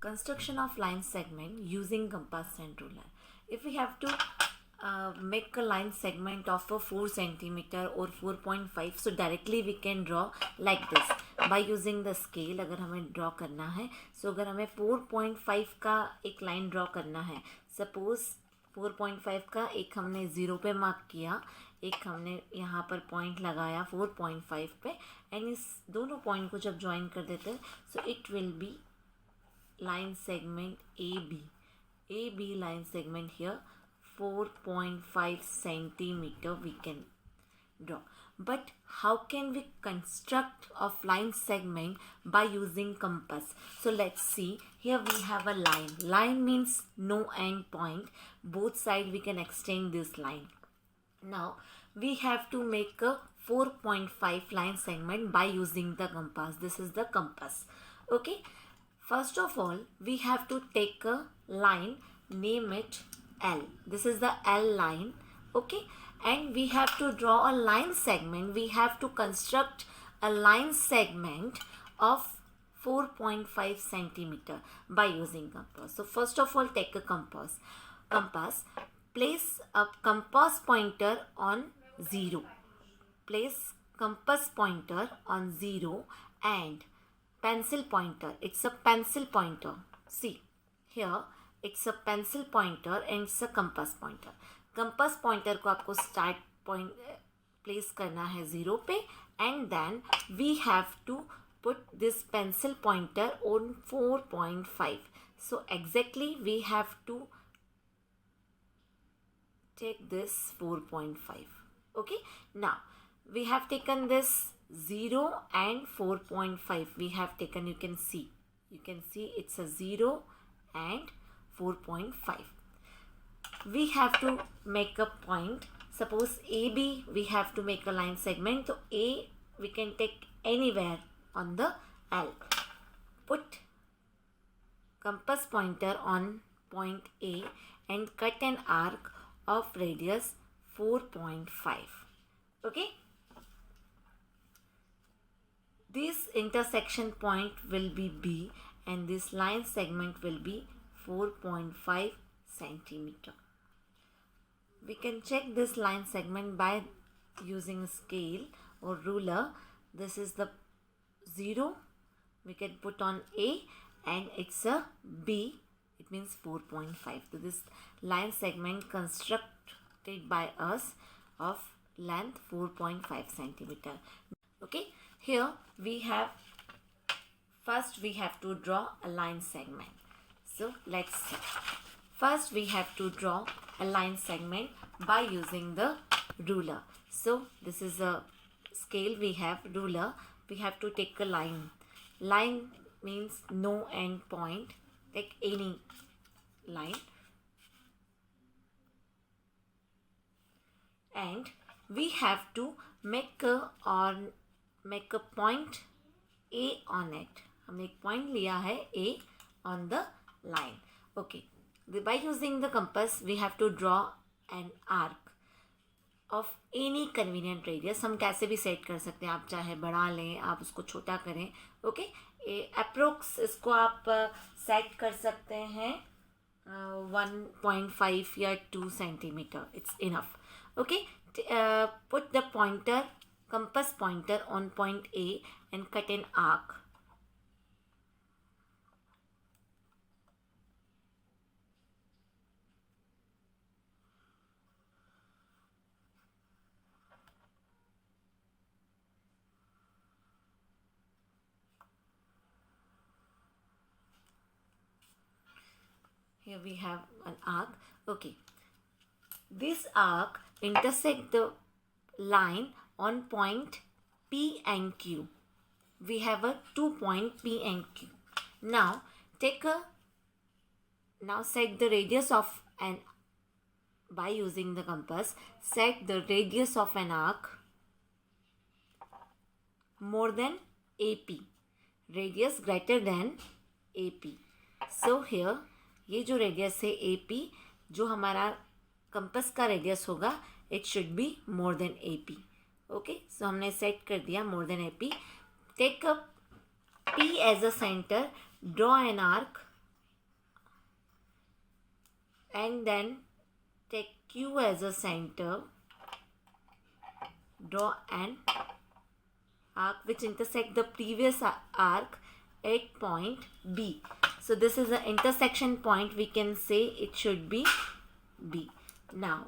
Construction of line segment using compass and ruler. If we have to make a line segment of a 4 centimeter or 4.5, so directly we can draw like this by using the scale. अगर हमें draw करना है, so अगर हमें 4.5 का एक line draw करना है, सपोज 4.5 का एक हमने 0 पे मार्क किया, एक हमने यहाँ पर पॉइंट लगाया 4.5 पे, एंड इस दोनों पॉइंट को जब ज्वाइन कर देते हैं, सो it will B line segment AB line segment here 4.5 centimeter we can draw. But how can we construct of line segment by using compass? So let's see. Here we have a line. Line means no end point. Both sides we can extend this line. Now we have to make a 4.5 line segment by using the compass. This is the compass. Okay. First of all, we have to take a line, name it L. This is the L line, okay? And we have to draw a line segment. We have to construct a line segment of 4.5 centimeter by using compass. So first of all, take a compass. Place a compass pointer on 0. Place compass pointer on 0 and pencil pointer. It's a pencil pointer. See, here it's a pencil pointer and it's a compass pointer. Compass pointer को आपको start point place करना है 0 पे, and then we have to put this pencil pointer on 4.5. So exactly we have to take this 4.5. Okay. Now we have taken this 0 and 4.5 we have taken. You can see it's a 0 and 4.5. we have to make a point. Suppose AB we have to make a line segment, so A we can take anywhere on the L. Put compass pointer on point A and cut an arc of radius 4.5. okay. This intersection point will be B and this line segment will be 4.5 centimeter. We can check this line segment by using a scale or ruler. This is the 0. We can put on A and it's a B. It means 4.5. So this line segment constructed by us of length 4.5 centimeter. Okay. Here we have, first we have to draw a line segment. So let's see. First we have to draw a line segment by using the ruler. So this is a scale, we have ruler. We have to take a line. Line means no end point. Take any line. And we have to make a point A on it. हमने एक point लिया है A on the line. Okay. By using the compass, we have to draw an arc of any convenient radius. हम कैसे भी set कर सकते हैं. आप चाहे बड़ा लें, आप उसको छोटा करें. Okay. अप्रोक्स इसको आप सेट कर सकते हैं 1.5 या 2 centimeter. It's enough. Okay. Put the pointer, compass pointer on point A and cut an arc. Here we have an arc. Okay. This arc intersect the line on point P and Q. We have a 2 point P and Q. Now set the radius of an, by using the compass, set the radius of an arc more than AP. Radius greater than AP. So here ये जो radius है AP, जो हमारा compass का radius होगा, it should be more than AP. Okay. So हमने set कर दिया more than AP. Take a P as a centre, draw an arc and then take Q as a center, draw an arc which intersect the previous arc at point B. So this is the intersection point, we can say it should be B. Now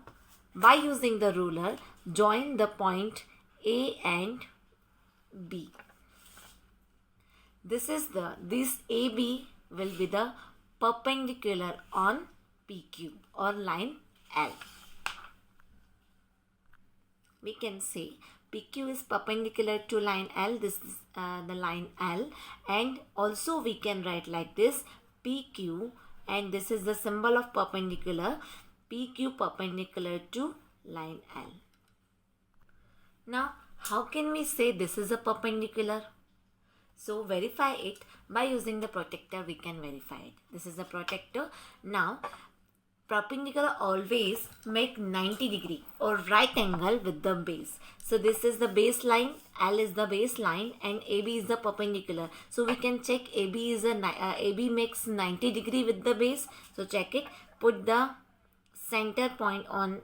by using the ruler, join the point A and B. This AB will be the perpendicular on PQ or line L. We can say PQ is perpendicular to line L. This is the line L, and also we can write like this, PQ, and this is the symbol of perpendicular, PQ perpendicular to line L. Now how can we say this is a perpendicular? So verify it by using the protector, we can verify it. This is the protector. Now perpendicular always make 90 degree or right angle with the base. So this is the baseline, L is the baseline, and AB is the perpendicular. So we can check AB makes 90 degree with the base. So check it, put the center point on,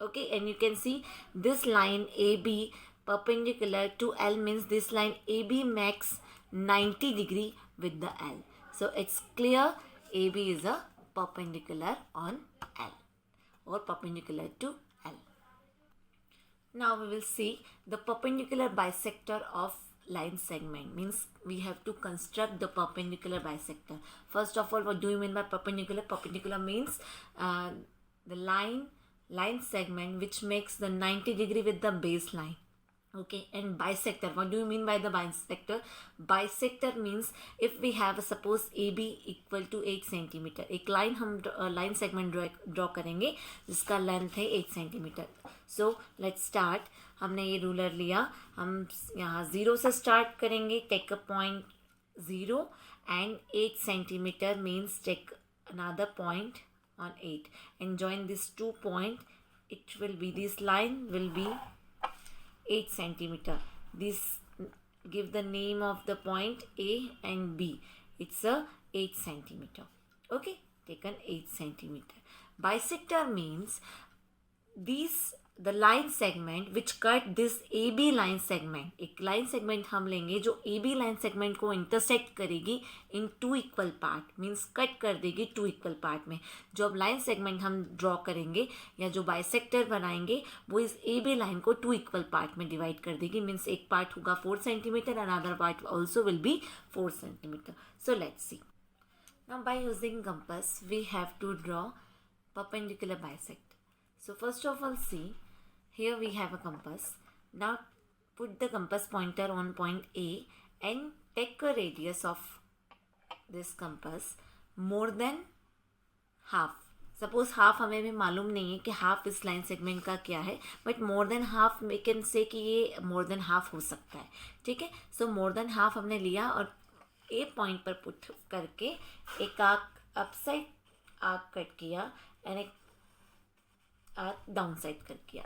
okay, and you can see this line AB perpendicular to L means this line AB makes 90 degree with the L. So it's clear AB is a perpendicular on L or perpendicular to L. Now we will see the perpendicular bisector of line segment. Means we have to construct the perpendicular bisector. First of all, what do you mean by perpendicular? Perpendicular means the line segment which makes the 90 degree with the baseline. Okay, and bisector, what do you mean by the bisector? Bisector means if we have suppose AB equal to 8 centimetre, एक line हम line segment draw करेंगे जिसका length है 8 centimetre. So let's start. हमने ये ruler लिया, हम यहाँ 0 से स्टार्ट करेंगे. Take a point 0 and 8 centimetre means take another point on 8 and join these 2 points. It will be, this line will be 8 centimeter. This give the name of the point A and B. It's a 8 centimeter. Okay, taken 8 centimeter. Bisector means the line segment which cut this AB line segment. एक line segment हम लेंगे जो AB line segment को intersect करेगी in 2 equal part, means cut कर देगी 2 equal part में. जो अब line segment हम draw करेंगे या जो bisector बनाएंगे वो इस AB line को 2 equal part में divide कर देगी. Means एक part होगा 4 centimeter, another part also will be 4 centimeter. So let's see. Now by using compass we have to draw perpendicular bisector. So first of all, see, here we have a compass. Now put the compass pointer on point A and take a radius of this compass more than half. Suppose half हमें भी मालूम नहीं है कि half इस line segment का क्या है, but more than half we can say कि ये मोर देन हाफ हो सकता है. ठीक है, सो मोर देन हाफ हमने लिया और ए पॉइंट पर पुट करके एक आर्क अपसाइड आर्क कट किया एंड एक डाउन साइड कट किया.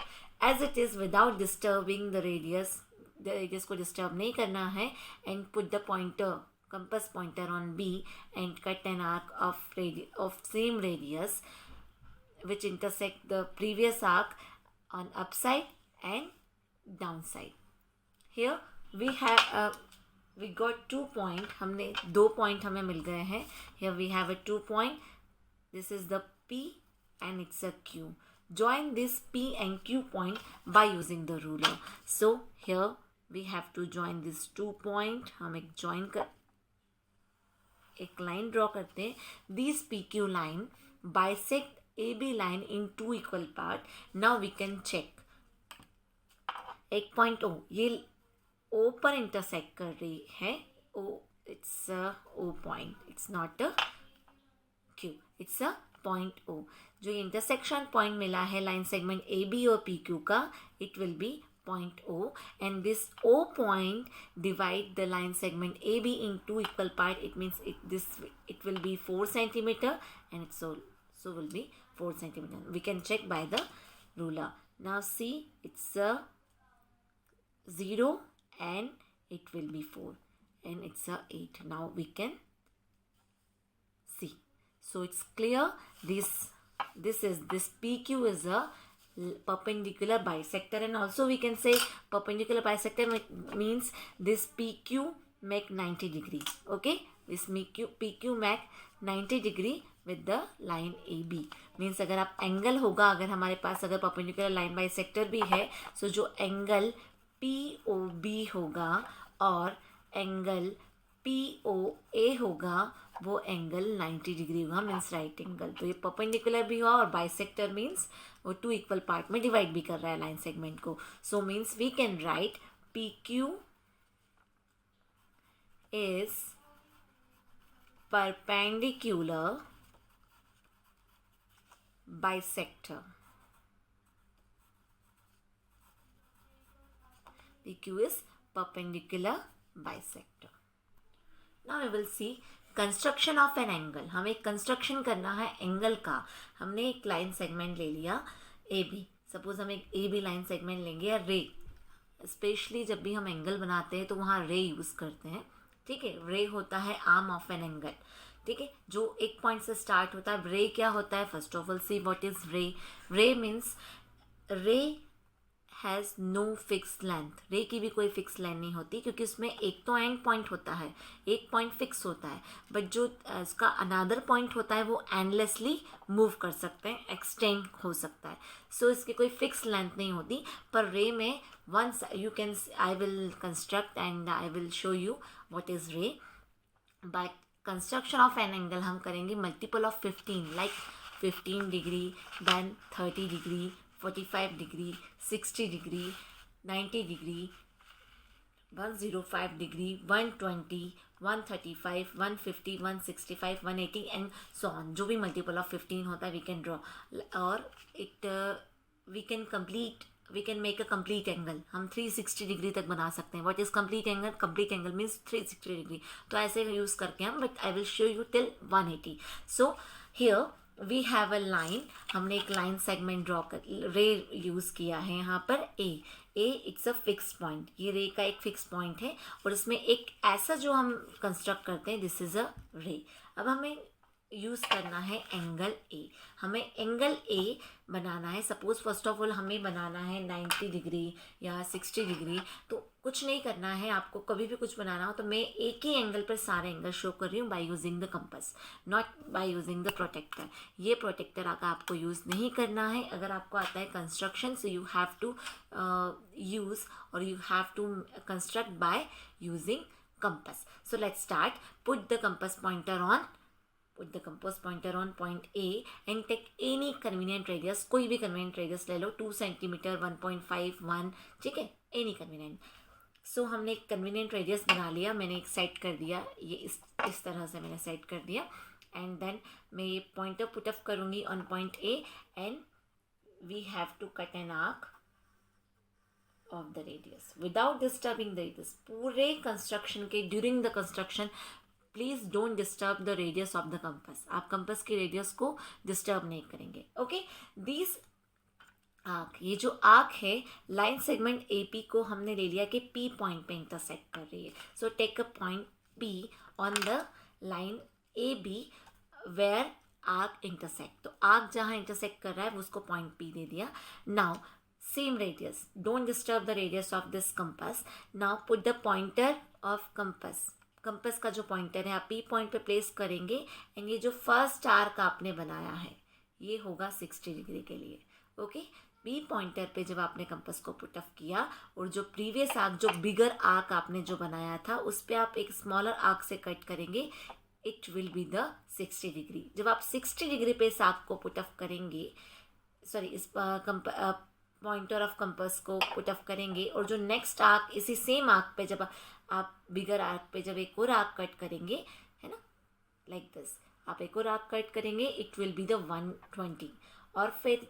As it is without disturbing the radius को डिस्टर्ब नहीं करना है. And put the pointer compass pointer on B and cut an arc of same radius which intersect the previous arc on upside and downside. Here we have we got 2 point. हमने 2 point हमें मिल गए हैं. Here we have a 2 point. This is the P and it's a Q. Join this P and Q point by using the ruler. So here we have to join this 2 point. हम एक join एक line draw करते हैं. This P Q line bisect A B line in 2 equal part. Now we can check. एक point O, ये O पर intersect कर रही है. O it's a O point, it's not a Q, it's a point O. जो intersection point मिला है line segment A B और पी क्यू का, it will be point O, and this O point divide the line segment AB in 2 equal part. It means it will be 4 centimeter and it so will be 4 centimeter. We can check by the ruler. Now see, it's a 0 and it will be 4 and it's a 8. Now we can see. So it's clear this this PQ is a perpendicular bisector, and also we can say perpendicular bisector means this PQ make 90 degree. Okay, this PQ make 90 degree with the line AB. Means अगर आप angle होगा, अगर हमारे पास अगर perpendicular line bisector भी है, सो जो angle POB होगा और एंगल POA होगा वो एंगल 90 डिग्री होगा, मीन्स राइट एंगल. तो ये परपेंडिकुलर भी हुआ और बाइसेक्टर मीन्स वो 2 इक्वल पार्ट में डिवाइड भी कर रहा है लाइन सेगमेंट को. So means we can write PQ is perpendicular bisector. PQ is perpendicular bisector. Now we will see construction of an angle. हमें कंस्ट्रक्शन करना है एंगल का. हमने एक लाइन सेगमेंट ले लिया ए बी. सपोज हम एक ए बी लाइन सेगमेंट लेंगे या रे. स्पेशली जब भी हम एंगल बनाते हैं तो वहाँ रे यूज़ करते हैं. ठीक है, रे होता है आर्म ऑफ एन एंगल. ठीक है, जो एक पॉइंट से स्टार्ट होता है. रे क्या होता है? First of all see what is रे. रे मीन्स रे हैज़ नो फिक्स लेंथ. रे की भी कोई फिक्स लेंथ नहीं होती क्योंकि उसमें एक तो एंड पॉइंट होता है, एक पॉइंट फिक्स होता है, बट जो इसका अनदर पॉइंट होता है वो एंडलेसली मूव कर सकते हैं, एक्सटेंड हो सकता है. सो इसकी कोई फिक्स लेंथ नहीं होती. पर रे में once you can, I will construct and I will show you what is ray. But construction of an angle हम करेंगे multiple of 15, like 15 degree, then 30 degree, 45 degree, 60 degree, 90 degree, 105 degree, 120, 135, 150, 165, 180 and so on. जो भी multiple of 15 होता है we can draw. और it we can make a complete angle. हम 360 degree तक बना सकते हैं. What is complete angle? Complete angle means 360 degree. तो ऐसे यूज़ करके हम, but I will show you till 180. So here we have a line. हमने एक लाइन सेगमेंट ड्रॉ कर, रे यूज़ किया है यहाँ पर A. It's a fix point. ये रे का एक फिक्स पॉइंट है और इसमें एक ऐसा जो हम कंस्ट्रक्ट करते हैं, दिस इज़ अ रे. अब हमें यूज़ करना है एंगल ए. हमें एंगल ए बनाना है. सपोज फर्स्ट ऑफ ऑल हमें बनाना है 90 डिग्री या 60 डिग्री. तो कुछ नहीं करना है आपको. कभी भी कुछ बनाना हो तो मैं एक ही एंगल पर सारे एंगल शो कर रही हूँ by using the compass, not by using the protractor. ये प्रोटेक्टर का आपको यूज़ नहीं करना है. अगर आपको आता है construction, so you have to use और you have to construct by using compass. So let's start. Put the compass pointer on. Put the compass pointer on point A and take any convenient radius. कोई भी convenient radius ले लो. 2 centimetre, 1.5, 1. ठीक है, any convenient. सो हमने एक convenient radius बना लिया. मैंने एक सेट कर दिया. ये इस तरह से मैंने सेट कर दिया. एंड देन मैं ये पॉइंटर पुट अप करूँगी on point A and we have to cut an arc of the radius without disturbing the radius. पूरे कंस्ट्रक्शन के during the construction please don't disturb the radius of the compass. आप compass की radius को disturb नहीं करेंगे. Okay, this arc, ये जो arc है लाइन सेगमेंट ए पी को हमने ले लिया कि पी पॉइंट पे इंटरसेक्ट कर रही है. So take a point P on the line A B where arc intersect. तो आर्क जहाँ इंटरसेक्ट कर रहा है वो उसको पॉइंट पी दे दिया. Now same radius, don't disturb the radius of this compass. Now put the pointer of compass. Compass का जो पॉइंटर है आप पी पॉइंट पे प्लेस करेंगे एंड ये जो फर्स्ट आर्क आपने बनाया है ये होगा 60 डिग्री के लिए. ओके, पी पॉइंटर पे जब आपने कंपास को पुट अप किया और जो प्रीवियस आर्क, जो बिगर आर्क आपने जो बनाया था उस पर आप एक स्मॉलर आर्क से कट करेंगे, it will be the 60 degree. जब आप 60 डिग्री पे इस आर्क को पुट अप करेंगे, सॉरी इस पॉइंटर ऑफ कंपास को पुट अप करेंगे और जो नेक्स्ट आर्क इसी सेम आर्क पे जब आप बिगर आर्क पे जब एक और आर्क कट करेंगे, है ना, लाइक दिस, आप एक और आर्क कट करेंगे, इट विल बी द 120. और फिर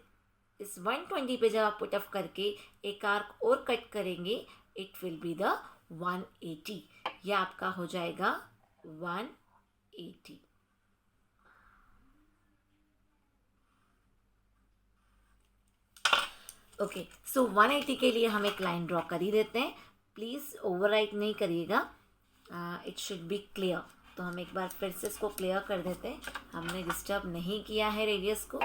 इस 120 पे जब आप पुट अप करके एक आर्क और कट करेंगे, इट विल बी द 180. यह आपका हो जाएगा 180. ओके, सो 180 के लिए हम एक लाइन ड्रॉ कर ही देते हैं. प्लीज़ ओवरराइट नहीं करिएगा, इट शुड बी क्लियर. तो हम एक बार फिर से इसको क्लियर कर देते हैं. हमने डिस्टर्ब नहीं किया है रेडियस को,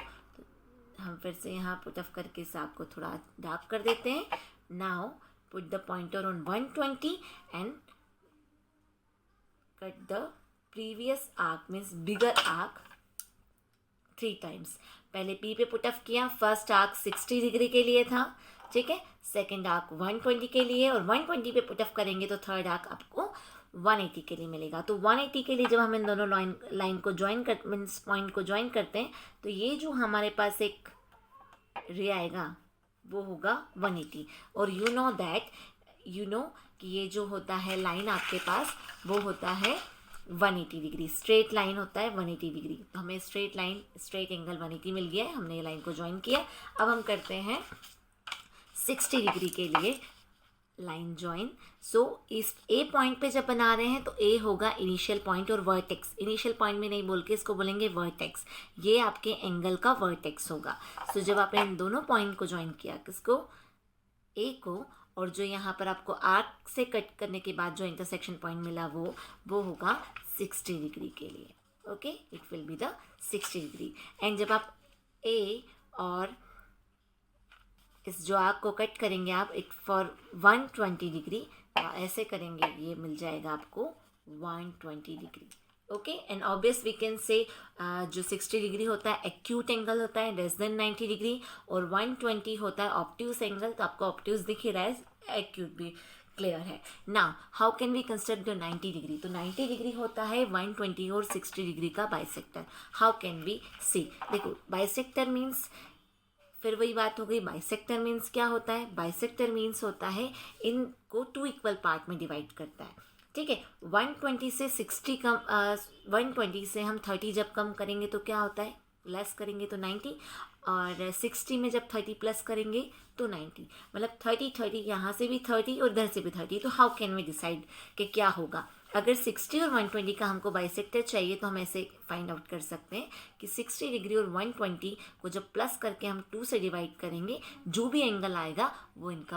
हम फिर से यहाँ पुट ऑफ करके इस आर्क को थोड़ा डार्क कर देते हैं. Now put the pointer on 120 and cut the previous arc means bigger arc 3 times. पहले P पे पुट ऑफ किया. फर्स्ट आर्क 60 डिग्री के लिए था, ठीक है. सेकेंड आर्क 120 के लिए, और 120 पे पुट ऑफ करेंगे तो थर्ड आर्क आपको 180 के लिए मिलेगा. तो 180 के लिए जब हम इन दोनों लाइन को ज्वाइन कर मीन्स पॉइंट को ज्वाइन करते हैं तो ये जो हमारे पास एक रे आएगा वो होगा 180. और यू नो कि ये जो होता है लाइन आपके पास वो होता है 180 डिग्री. स्ट्रेट लाइन होता है 180 डिग्री. तो हमें स्ट्रेट एंगल 180 मिल गया है. हमने ये लाइन को ज्वाइन किया. अब हम करते हैं 60 डिग्री के लिए लाइन ज्वाइन. सो इस ए पॉइंट पे जब बना रहे हैं तो ए होगा इनिशियल पॉइंट और वर्टेक्स. इनिशियल पॉइंट में नहीं बोल के इसको बोलेंगे वर्टेक्स. ये आपके एंगल का वर्टेक्स होगा. सो जब आपने इन दोनों पॉइंट को ज्वाइन किया, किसको, ए को, और जो यहाँ पर आपको आर्क से कट करने के बाद जो इंटरसेक्शन पॉइंट मिला वो होगा 60 डिग्री के लिए. Okay, it will be the 60 degree. And जब आप ए और इस जो आर्क को कट करेंगे आप इट फॉर 120 डिग्री, ऐसे करेंगे, ये मिल जाएगा आपको 120 degree. Okay, and obvious we can say जो 60 डिग्री होता है एक्यूट एंगल होता है लेस देन 90 डिग्री, और 120 होता है ऑब्ट्यूस एंगल. तो आपको ऑब्ट्यूस दिख ही रहा है, एक्यूट भी क्लियर है. Now how can we construct the 90 degree. तो 90 डिग्री होता है 120 और 60 डिग्री का बाइसेक्टर. हाउ कैन वी सी. देखो, बाइसेक्टर मीन्स, फिर वही बात हो गई, बाइसेक्टर मीन्स क्या होता है. बाइसेक्टर मीन्स होता है इनको 2 इक्वल पार्ट में डिवाइड करता है, ठीक है. 120 से 60 कम 120 से हम 30 जब कम करेंगे तो क्या होता है, लेस करेंगे तो 90, और 60 में जब 30 प्लस करेंगे तो 90. मतलब 30 यहाँ से भी 30 और इधर से भी 30. तो हाउ कैन वी डिसाइड कि क्या होगा. अगर 60 और 120 का हमको बाइसेक्टर चाहिए तो हम ऐसे फाइंड आउट कर सकते हैं कि 60 डिग्री और 120 को जब प्लस करके हम 2 से डिवाइड करेंगे, जो भी एंगल आएगा वो इनका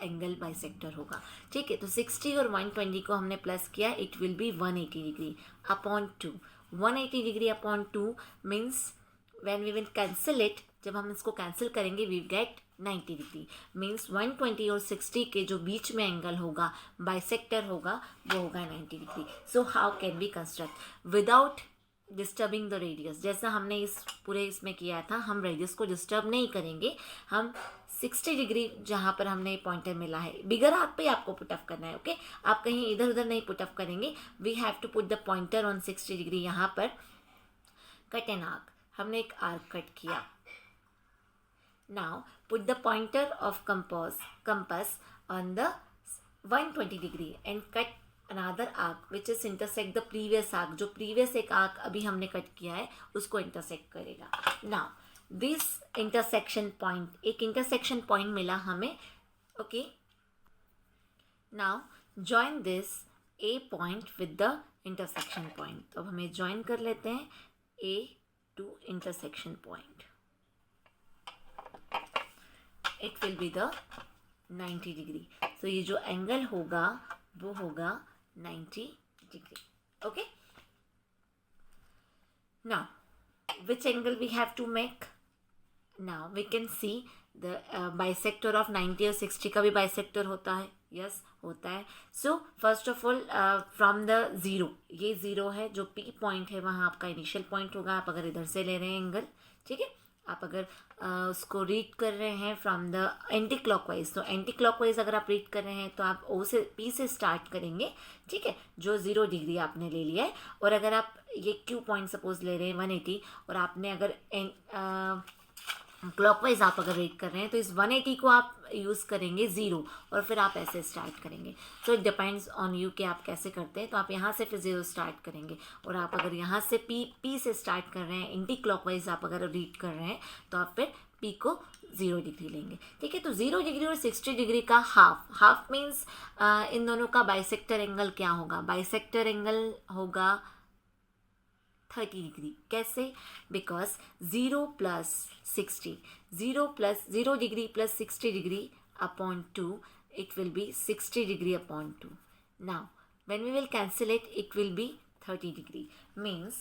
एंगल बाइसेक्टर होगा, ठीक है. तो 60 और 120 को हमने प्लस किया, it will be 180 degree upon 2. 180 degree upon 2 means when we will cancel it, जब हम इसको कैंसिल करेंगे वी गेट 90 डिग्री. मीन्स 120 और 60 के जो बीच में एंगल होगा, बाइसेक्टर होगा, वो होगा 90 degree. So how can we construct without disturbing the radius. जैसा हमने इस पूरे इसमें किया था, हम रेडियस को डिस्टर्ब नहीं करेंगे. हम 60 डिग्री जहाँ पर हमने पॉइंटर मिला है, बिगर आर्क पे आपको पुट ऑफ करना है. ओके, आप कहीं इधर उधर नहीं पुट ऑफ करेंगे. We have to put the pointer on 60 degree. यहाँ पर कट एन आर्क, हमने एक आर्क कट किया. Now put the pointer of compass on the 120 degree and cut another arc which is intersect the previous arc. जो previous एक arc अभी हमने cut किया है उसको intersect करेगा. Now this intersection point, एक intersection point मिला हमें. Okay, now join this A point with the intersection point. तो अब हमें join कर लेते हैं A to intersection point. It will be the 90 degree. So ये जो एंगल होगा वो होगा 90 degree. Okay. Now which angle we have to make? Now we can see the bisector of 90 और 60 का भी bisector होता है. Yes, होता है. So first of all from the 0, ये 0 है, जो P पॉइंट है वहाँ आपका इनिशियल पॉइंट होगा. आप अगर इधर से ले रहे हैं एंगल, ठीक है, आप अगर उसको रीड कर रहे हैं फ्रॉम द एंटी क्लॉकवाइज, तो एंटी क्लॉकवाइज अगर आप रीड कर रहे हैं तो आप O से P से स्टार्ट करेंगे, ठीक है, जो 0 डिग्री आपने ले लिया है. और अगर आप ये Q पॉइंट सपोज ले रहे हैं 180 और आपने अगर क्लॉकवाइज आप अगर रीड कर रहे हैं तो इस 180 को आप यूज़ करेंगे 0 और फिर आप ऐसे स्टार्ट करेंगे. So it depends on you कि आप कैसे करते हैं. तो आप यहाँ से फिर 0 स्टार्ट करेंगे, और आप अगर यहाँ से P से स्टार्ट कर रहे हैं, एंटी क्लॉकवाइज आप अगर रीड कर रहे हैं तो आप फिर P को 0 डिग्री लेंगे, ठीक है. तो 0 डिग्री और 60 डिग्री का हाफ मीन्स इन दोनों का बाइसेक्टर एंगल क्या होगा. बाइसेक्टर एंगल होगा 30 डिग्री. कैसे? Because 0 plus 0 degree plus 60 degree upon 2, it will be 60 degree upon 2. Now when we will cancel it, it will be 30 degree. Means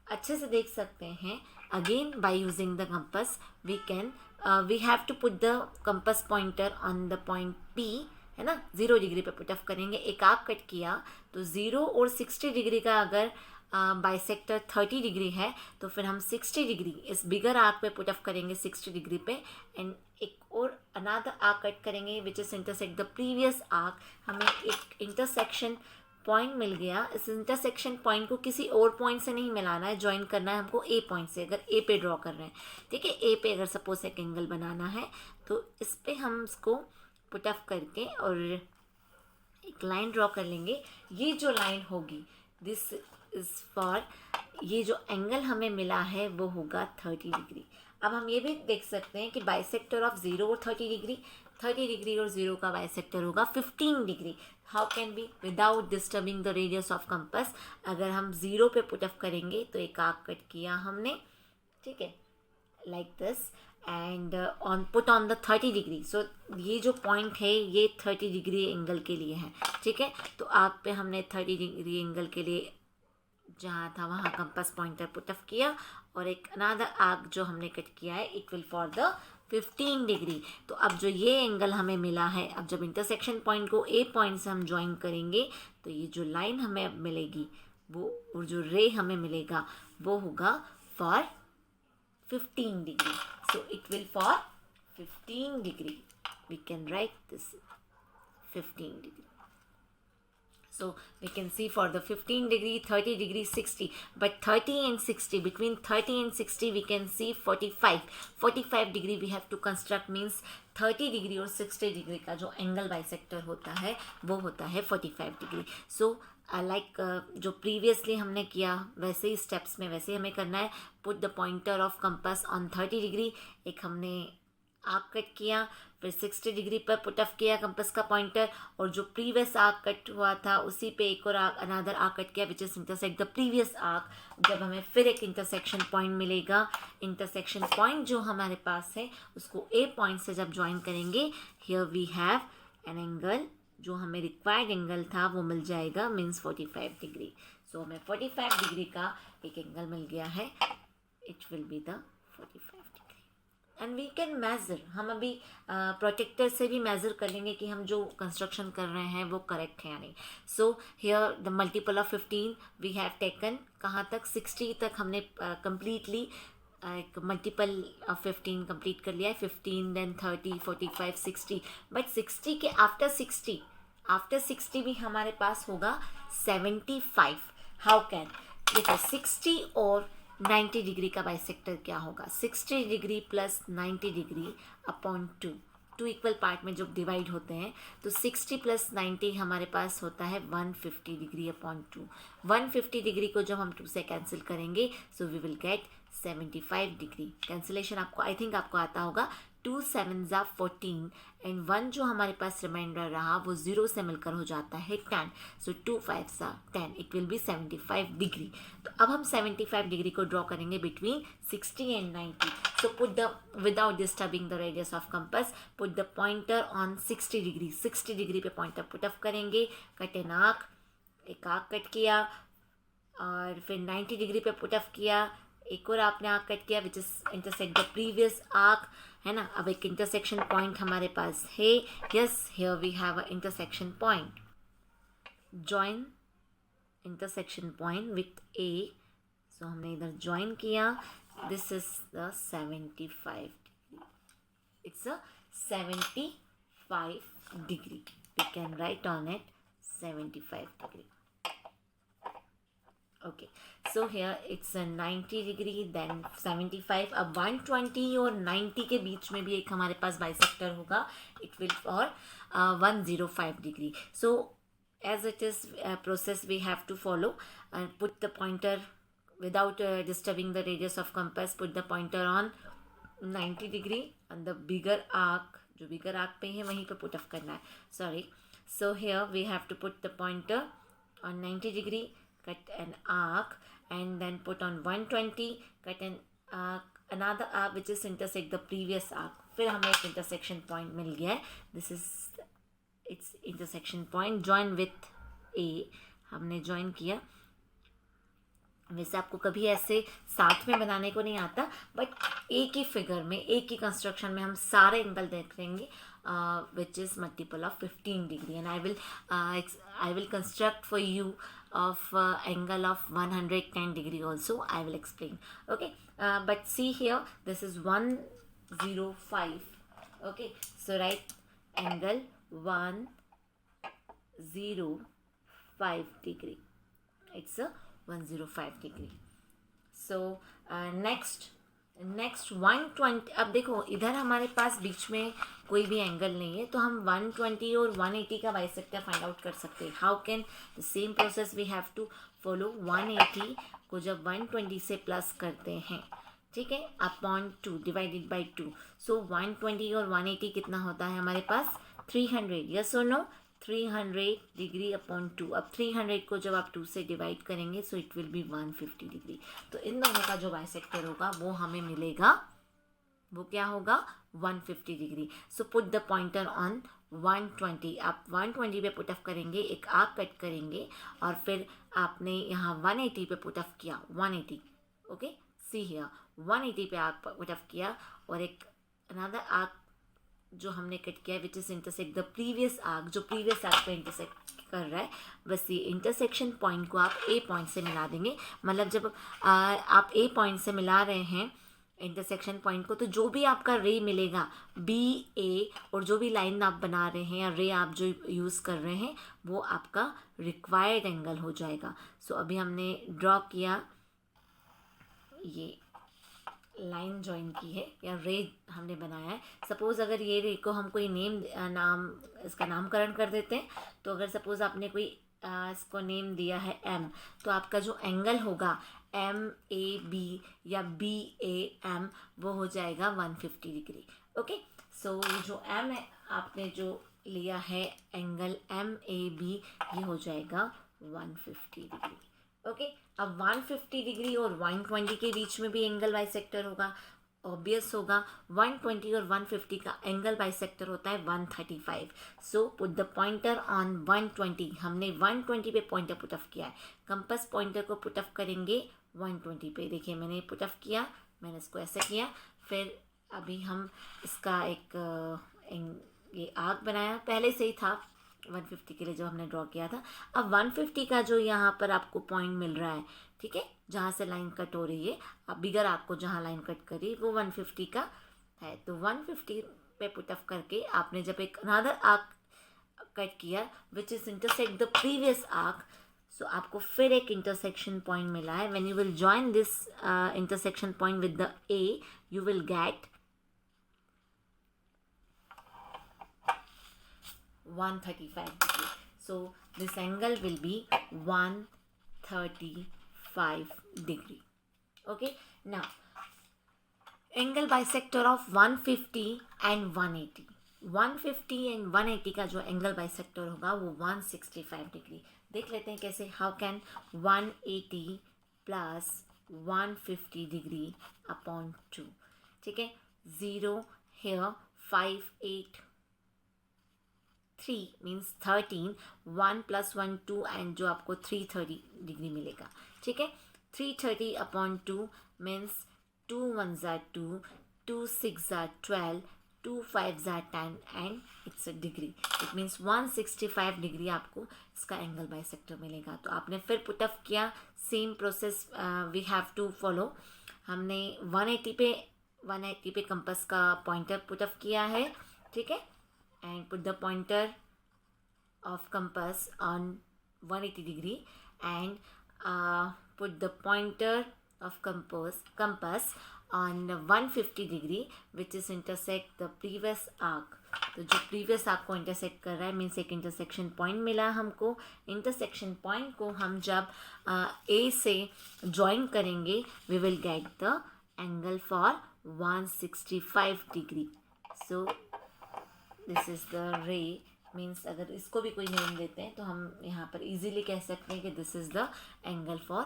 अच्छे से देख सकते हैं. Again by using the compass we have to put the compass pointer on the point P, है ना. 0 degree पे put off करेंगे. एक आर्क कट किया तो 0 और 60 डिग्री का अगर बाइसेक्टर 30 डिग्री है तो फिर हम 60 डिग्री इस बिगर आर्क पे पुट ऑफ करेंगे 60 डिग्री पे. एंड एक और अनदर आर्क कट करेंगे विच is intersect the previous arc. हमें एक इंटरसेक्शन पॉइंट मिल गया. इस इंटरसेक्शन पॉइंट को किसी और पॉइंट से नहीं मिलाना है, ज्वाइन करना है हमको ए पॉइंट से. अगर ए पे ड्रॉ कर रहे हैं, ठीक है, ए पे अगर सपोज एक एंगल बनाना है तो इस पे हम इसको पुट ऑफ करके और एक लाइन ड्रॉ कर लेंगे. ये जो लाइन होगी दिस इज फॉर, ये जो एंगल हमें मिला है वो होगा 30 डिग्री. अब हम ये भी देख सकते हैं कि बाइसेक्टर ऑफ 0 और 30 डिग्री, 30 डिग्री और 0 का बाइसेक्टर होगा 15 degree. How can be without disturbing the radius of compass. अगर हम 0 पे पुट ऑफ करेंगे तो एक आर्क कट किया हमने, ठीक है, like this, and on put on the 30 degree. So ये जो पॉइंट है ये 30 डिग्री एंगल के लिए है, ठीक है. तो आर्क पे हमने 30 डिग्री एंगल के लिए जहाँ था वहाँ कंपास पॉइंटर पुट ऑफ किया और एक अनदर आर्क जो हमने कट किया है इक्वल फॉर द 15 डिग्री. तो अब जो ये एंगल हमें मिला है, अब जब इंटरसेक्शन पॉइंट को ए पॉइंट से हम ज्वाइन करेंगे तो ये जो लाइन हमें अब मिलेगी वो, और जो रे हमें मिलेगा वो होगा for 15 degree. So it will for 15 degree. We can write this 15 degree. So we can see for the 15 degree, 30 degree, 60. But 30 and 60, between 30 and 60 we can see 45. 45 degree we have to construct, means 30 degree और 60 degree का जो angle bisector होता है वो होता है 45 degree. So like जो previously हमने किया वैसे ही स्टेप्स में वैसे ही हमें करना है. Put the pointer of compass on 30 degree. एक हमने आर्क कट किया, फिर 60 डिग्री पर पुट ऑफ किया कंपास का पॉइंटर, और जो प्रीवियस आर्क कट हुआ था उसी पे एक और अनदर आर्क कट किया which is intersect the previous arc. जब हमें फिर एक इंटरसेक्शन पॉइंट मिलेगा, इंटरसेक्शन पॉइंट जो हमारे पास है उसको ए पॉइंट से जब ज्वाइन करेंगे, here we have an angle, जो हमें रिक्वायर्ड एंगल था वो मिल जाएगा, मीन्स 45 डिग्री. सो हमें 45 डिग्री का एक एंगल मिल गया है. It will be the 45 and we can measure. हम अभी प्रोटेक्टर से भी मेज़र कर लेंगे कि हम जो कंस्ट्रक्शन कर रहे हैं वो करेक्ट है या नहीं. So here the multiple of 15 we have taken. कहाँ तक? 60 तक हमने कम्प्लीटली एक मल्टीपल ऑफ 15 कंप्लीट कर लिया है. 15 देन 30 45 60. बट 60 के आफ्टर 60 भी हमारे पास होगा 75. How can? देखो 60 और 90 डिग्री का बाइसेक्टर क्या होगा? 60 degree plus 90 degree upon 2 equal part में जब डिवाइड होते हैं तो 60 प्लस 90 हमारे पास होता है 150 डिग्री अपॉन 2. 150 डिग्री को जब हम 2 से कैंसिल करेंगे so we will get 75 degree. Cancellation आपको आई थिंक आपको आता होगा. 2 7 14 एंड 1 जो हमारे पास रिमाइंडर रहा वो 0 से मिलकर हो जाता है 10. सो 2 5 10. It will B 75 degree. तो अब हम 75 डिग्री को ड्रॉ करेंगे between 60 and 90. So put the, without disturbing the radius of compass, put the pointer on 60 degree. 60 degree पे पॉइंटर पुट ऑफ करेंगे. कट एन आर्क, एक आर्क कट किया, और फिर 90 डिग्री पे पुट ऑफ किया, एक और आपने आर्क कट किया which is intersect the previous arc, है ना. अब एक इंटरसेक्शन पॉइंट हमारे पास है. Yes, here we have a intersection point. Join intersection point with A. So हमने इधर ज्वाइन किया. This is the 75 degree. It's a 75 degree. We can write on it 75 degree. Okay, so here it's 90 degree then 75. अब 120 और 90 के बीच में भी एक हमारे पास बाइसेक्टर होगा. It will for 105 degree. So as it is process we have to follow. Put the pointer without disturbing the radius of compass, put the pointer on 90 degree and the bigger arc, जो bigger arc पे है वहीं पे put off करना है. Sorry. So here we have to put the pointer on 90 degree, cut an arc, and then put on 120, cut an arc, another arc which is intersect the previous arc. फिर हमें एक intersection point मिल गया है. This is its intersection point. Join with A. हमने join किया. वैसे आपको कभी ऐसे साथ में बनाने को नहीं आता, बट एक ही फिगर में, एक ही कंस्ट्रक्शन में हम सारे एंगल देख लेंगे which is multiple of 15 degree, and I will construct for you of angle of 110 degree also. I will explain. Okay, but see here, this is 105. Okay, so write angle 105 degree. It's a 105 degree. So next 120. अब देखो इधर हमारे पास बीच में कोई भी angle नहीं है, तो हम 120 और 180 का बाइसेक्टर फाइंड आउट कर सकते हैं. How can the same process we have to follow. 180 को जब 120 से प्लस करते हैं, ठीक है, अपॉन 2 डिवाइडेड बाई 2. सो 120 और 180 कितना होता है हमारे पास 300. यस और नो, 300 डिग्री अपॉन 2. अब 300 को जब आप 2 से डिवाइड करेंगे सो इट विल बी 150 डिग्री. तो इन दोनों का जो बाइसेक्टर होगा वो हमें मिलेगा, वो क्या होगा 150 degree. So put the pointer on 120. आप 120 पे पुट ऑफ करेंगे, एक आर्क कट करेंगे और फिर आपने यहाँ 180 पे पुट ऑफ किया. 180. ओके, सी हियर 180 पे आर्क पुट ऑफ किया और एक अनदर आर्क जो हमने कट किया which is intersect the previous arc, जो प्रीवियस आर्क पे इंटरसेक्ट कर रहा है. बस ये इंटरसेक्शन पॉइंट को आप ए पॉइंट से मिला देंगे. मतलब जब आप ए पॉइंट से मिला रहे हैं इंटरसेक्शन पॉइंट को, तो जो भी आपका रे मिलेगा बी ए, और जो भी लाइन आप बना रहे हैं या रे आप जो यूज़ कर रहे हैं वो आपका रिक्वायर्ड एंगल हो जाएगा. सो अभी हमने ड्रॉ किया, ये लाइन ज्वाइन की है या रे हमने बनाया है. सपोज़ अगर ये रे को हम कोई इसका नामकरण कर देते हैं, तो अगर सपोज़ आपने कोई इसको नेम दिया है एम, तो आपका जो एंगल होगा एम ए बी या बी ए एम, वो हो जाएगा 150 डिग्री. ओके, सो ये जो एम है आपने जो लिया है एंगल एम ए बी, ये हो जाएगा 150 डिग्री. ओके, अब 150 डिग्री और 120 के बीच में भी एंगल बाइसेक्टर होगा. ऑब्वियस होगा 120 और 150 का एंगल बाइसेक्टर होता है 135. So put the pointer on 120. हमने 120 पे पॉइंटर पुट ऑफ किया है. कंपास पॉइंटर को पुट ऑफ करेंगे 120 पे. देखिए मैंने पुट ऑफ किया, मैंने इसको ऐसे किया. फिर अभी हम इसका ये आर्क बनाया, पहले से ही था 150 के लिए जो हमने ड्रॉ किया था. अब 150 का जो यहाँ पर आपको पॉइंट मिल रहा है, ठीक है, जहाँ से लाइन कट हो रही है, अब बिगर आपको जहाँ लाइन कट करी वो 150 का है. तो 150 पे पुट ऑफ करके आपने जब एक अनदर आर्क कट किया which is intersect the previous arc, so आपको फिर एक इंटरसेक्शन पॉइंट मिला है. When you will join this intersection point with the A, you will get 135 degree. So this angle will be 135 degree. Okay, now angle bisector of 150 and 180. 150 and 180 का जो angle bisector होगा वो 165 degree. देख लेते हैं कैसे. How can 180 plus 150 degree upon 2. ठीक है, 0 here, 5 8 3 means 13, 1 plus 1 2 and जो आपको 330 डिग्री मिलेगा. ठीक है, 330 upon 2 means 2 1s are 2, 2 6s are 12, 2 5s are 10 and it's a degree. It means 165 degree आपको इसका एंगल बाइसेक्टर मिलेगा. तो आपने फिर पुट ऑफ किया, same process we have to follow. हमने 180 पे कंपास का पॉइंटर पुट ऑफ किया है. ठीक है, and put the pointer of compass on 180 degree and put the pointer of compass on 150 degree which is intersect the previous arc. तो जो previous arc को intersect कर रहा है means एक intersection point मिला हमको. intersection point को हम जब A से join करेंगे we will get the angle for 165 degree. So this is the रे मीन्स अगर इसको भी कोई नेम देते हैं तो हम यहाँ पर इजीली कह सकते हैं कि this is the angle for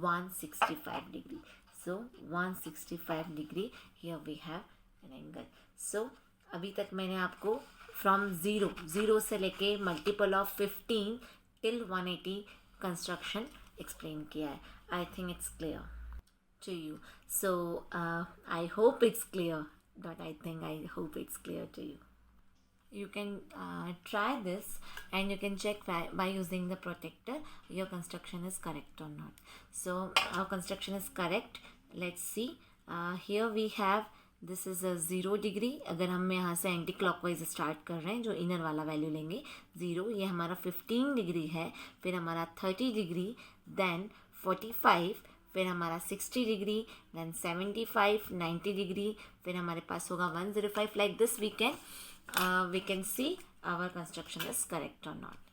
165 degree. So 165 degree here we have an angle. So अभी तक मैंने आपको फ्रॉम ज़ीरो से लेके multiple of 15 till 180 construction explain किया है. I think it's clear to you. So I hope it's clear. But I hope it's clear to you. You can try this and you can check by using the protector your construction is correct or not. So our construction is correct. Let's see. Here we have this is a 0 degree. अगर हम यहाँ से anti clockwise start कर रहे हैं, जो inner वाला value लेंगे 0, ये हमारा 15 डिग्री है. फिर हमारा 30 डिग्री, देन 45, फिर हमारा 60 डिग्री, देन 75, 90 डिग्री, फिर हमारे पास होगा 105. Like this we can see our construction is correct और नॉट.